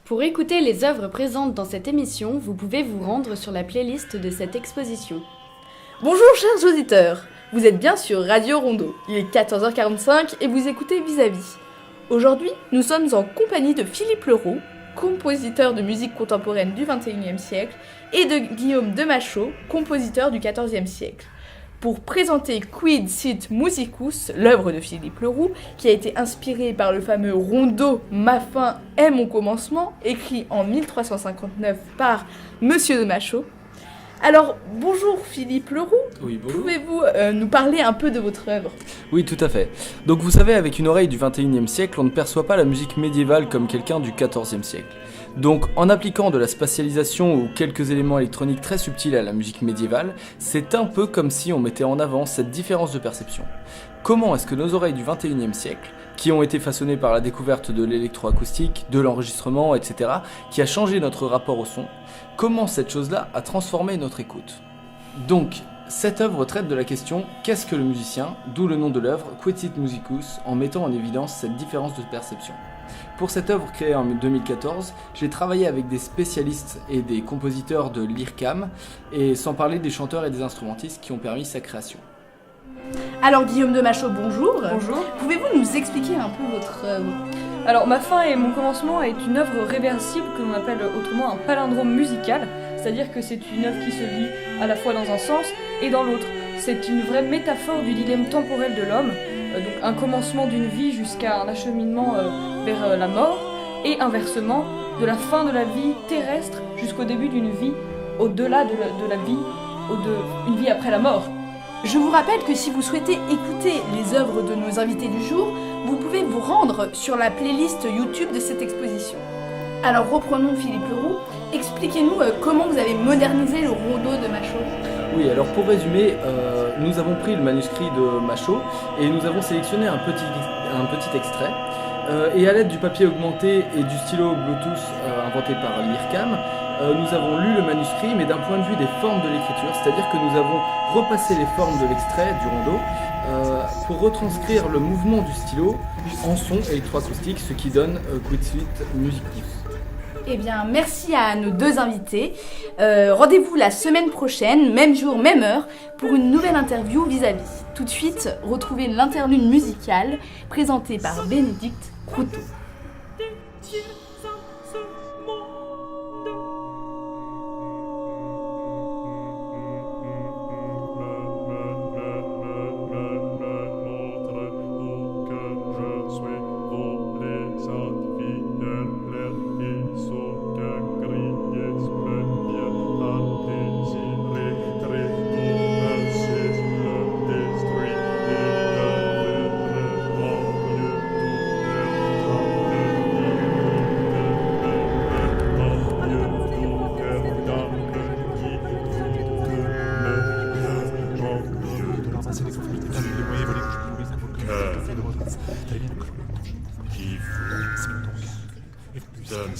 Pour écouter les œuvres présentes dans cette émission, vous pouvez vous rendre sur la playlist de cette exposition. Bonjour chers auditeurs, vous êtes bien sur Radio Rondo. Il est 14h45 et vous écoutez Vis-à-vis. Aujourd'hui, nous sommes en compagnie de Philippe Leroux, compositeur de musique contemporaine du XXIe siècle, et de Guillaume de Machaut, compositeur du XIVe siècle, pour présenter Quid Sit Musicus, l'œuvre de Philippe Leroux, qui a été inspirée par le fameux rondo « Ma fin est mon commencement », écrit en 1359 par Monsieur de Machaut. Alors, bonjour Philippe Leroux, Oui, bonjour. Pouvez-vous nous parler un peu de votre œuvre ? Oui, tout à fait. Donc vous savez, avec une oreille du XXIe siècle, on ne perçoit pas la musique médiévale comme quelqu'un du XIVe siècle. Donc en appliquant de la spatialisation ou quelques éléments électroniques très subtils à la musique médiévale, c'est un peu comme si on mettait en avant cette différence de perception. Comment est-ce que nos oreilles du XXIe siècle, qui ont été façonnées par la découverte de l'électroacoustique, de l'enregistrement, etc., qui a changé notre rapport au son, comment cette chose-là a transformé notre écoute ? Donc, cette œuvre traite de la question « Qu'est-ce que le musicien ?», d'où le nom de l'œuvre « Quid Sit Musicus », en mettant en évidence cette différence de perception. Pour cette œuvre créée en 2014, j'ai travaillé avec des spécialistes et des compositeurs de l'IRCAM, et sans parler des chanteurs et des instrumentistes qui ont permis sa création. Alors Guillaume de Machaut, bonjour. Bonjour. Pouvez-vous nous expliquer un peu votre œuvre ? Alors, Ma fin et mon commencement est une œuvre réversible que l'on appelle autrement un palindrome musical, c'est-à-dire que c'est une œuvre qui se lit à la fois dans un sens et dans l'autre. C'est une vraie métaphore du dilemme temporel de l'homme, donc un commencement d'une vie jusqu'à un acheminement vers la mort, et inversement, de la fin de la vie terrestre jusqu'au début d'une vie au-delà de la vie, une vie après la mort. Je vous rappelle que si vous souhaitez écouter les œuvres de nos invités du jour, vous pouvez vous rendre sur la playlist YouTube de cette exposition. Alors reprenons Philippe Leroux, expliquez-nous comment vous avez modernisé le rondo de Machaut. Oui, alors pour résumer, nous avons pris le manuscrit de Machaut et nous avons sélectionné un petit extrait. Et à l'aide du papier augmenté et du stylo Bluetooth inventé par l'IRCAM, nous avons lu le manuscrit, mais d'un point de vue des formes de l'écriture, c'est-à-dire que nous avons repassé les formes de l'extrait, du rondo, pour retranscrire le mouvement du stylo en son électroacoustique, ce qui donne Quid Sit Musicus. Eh bien, merci à nos deux invités. Rendez-vous la semaine prochaine, même jour, même heure, pour une nouvelle interview Vis-à-vis. Tout de suite, retrouvez l'interlude musicale présentée par Bénédicte Crouteux. Donne